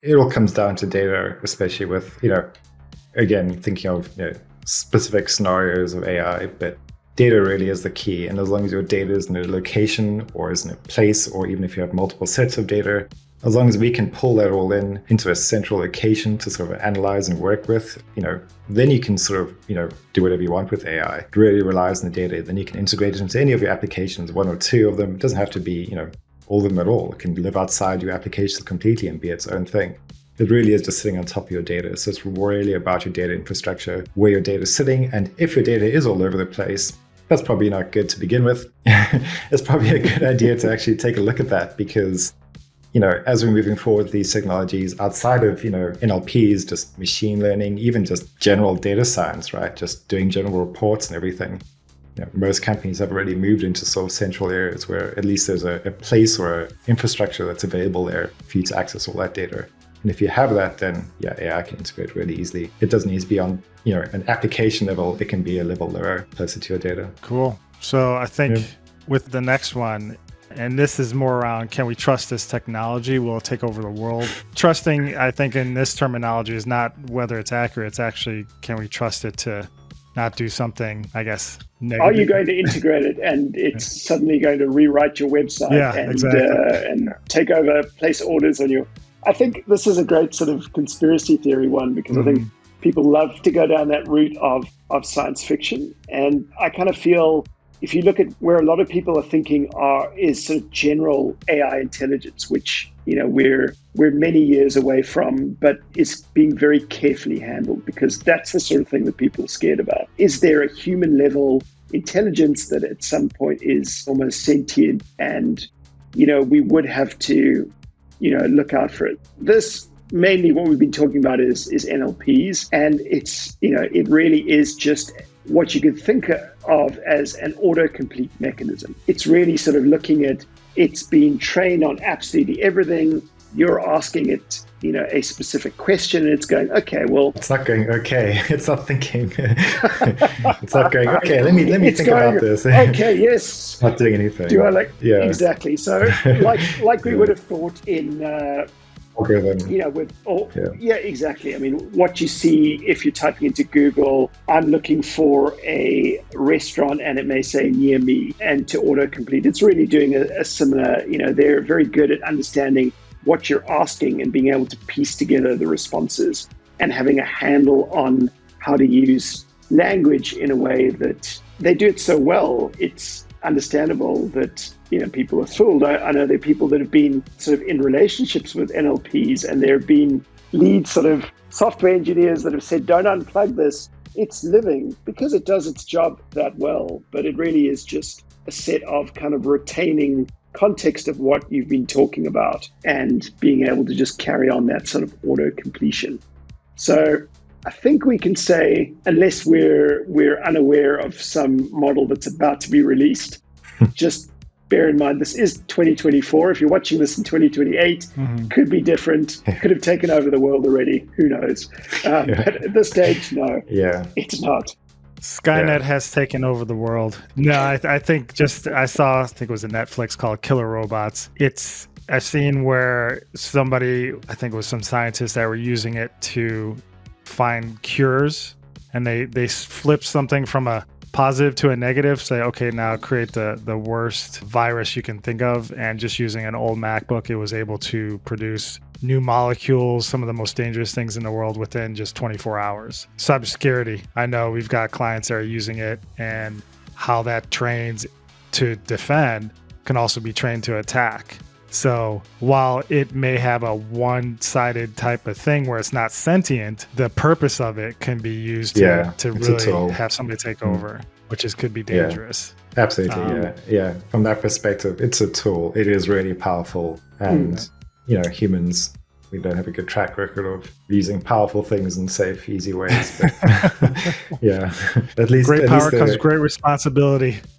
it all comes down to data, especially with, again, thinking of specific scenarios of AI, but data really is the key. And as long as your data is in a location or is in a place, or even if you have multiple sets of data, as long as we can pull that all into a central location to sort of analyze and work with, then you can sort of, do whatever you want with AI. It really relies on the data. Then you can integrate it into any of your applications, one or two of them. It doesn't have to be, all of them at all. It can live outside your application completely and be its own thing. It really is just sitting on top of your data. So it's really about your data infrastructure, where your data is sitting. And if your data is all over the place, that's probably not good to begin with. It's probably a good idea to actually take a look at that, because as we're moving forward with these technologies outside of, NLPs, just machine learning, even just general data science, right? Just doing general reports and everything. Most companies have already moved into sort of central areas where at least there's a place or an infrastructure that's available there for you to access all that data. And if you have that, then AI can integrate really easily. It doesn't need to be on, an application level. It can be a level lower, closer to your data. Cool. So I think with the next one, and this is more around, can we trust this technology? Will it take over the world? Trusting, I think in this terminology, is not whether it's accurate. It's actually, can we trust it to not do something, I guess, negative? Are you going to integrate it and it's suddenly going to rewrite your website and take over, place orders on you? I think this is a great sort of conspiracy theory one, because I think people love to go down that route of science fiction. And I kind of feel, if you look at where a lot of people are thinking is sort of general AI intelligence, which, we're many years away from, but is being very carefully handled, because that's the sort of thing that people are scared about. Is there a human level intelligence that at some point is almost sentient, and, we would have to, look out for it? This mainly what we've been talking about is NLPs, and it's, it really is just what you could think of as an autocomplete mechanism. It's really sort of looking at, it's being trained on absolutely everything. You're asking it, a specific question, and it's going, okay, well. It's not going, okay. It's not thinking. It's not going, okay, let me think about this. Okay, yes. Not doing anything. Do I exactly. So like we would have thought in, exactly. I mean, what you see if you're typing into Google, I'm looking for a restaurant, and it may say near me, and to autocomplete, it's really doing a similar, they're very good at understanding what you're asking and being able to piece together the responses, and having a handle on how to use language in a way that they do it so well. It's understandable that people are fooled. I know there are people that have been sort of in relationships with NLPs, and there have been lead sort of software engineers that have said, don't unplug this. It's living because it does its job that well, but it really is just a set of kind of retaining context of what you've been talking about and being able to just carry on that sort of auto completion. So I think we can say, unless we're unaware of some model that's about to be released, just bear in mind, this is 2024. If you're watching this in 2028, could be different, could have taken over the world already. Who knows? But at this stage, no, it's not. Skynet has taken over the world. No, I think I think it was a Netflix called Killer Robots. I've seen where somebody, I think it was some scientists that were using it to find cures, and they flip something from a positive to a negative, say, okay, now create the worst virus you can think of, and just using an old MacBook, it was able to produce new molecules, some of the most dangerous things in the world, within just 24 hours. Cybersecurity, I know we've got clients that are using it, and how that trains to defend can also be trained to attack. So while it may have a one-sided type of thing where it's not sentient, the purpose of it can be used to really have somebody take over, which could be dangerous. Absolutely, yeah. From that perspective, it's a tool. It is really powerful. And, humans, we don't have a good track record of using powerful things in safe, easy ways. But at least great power comes great responsibility.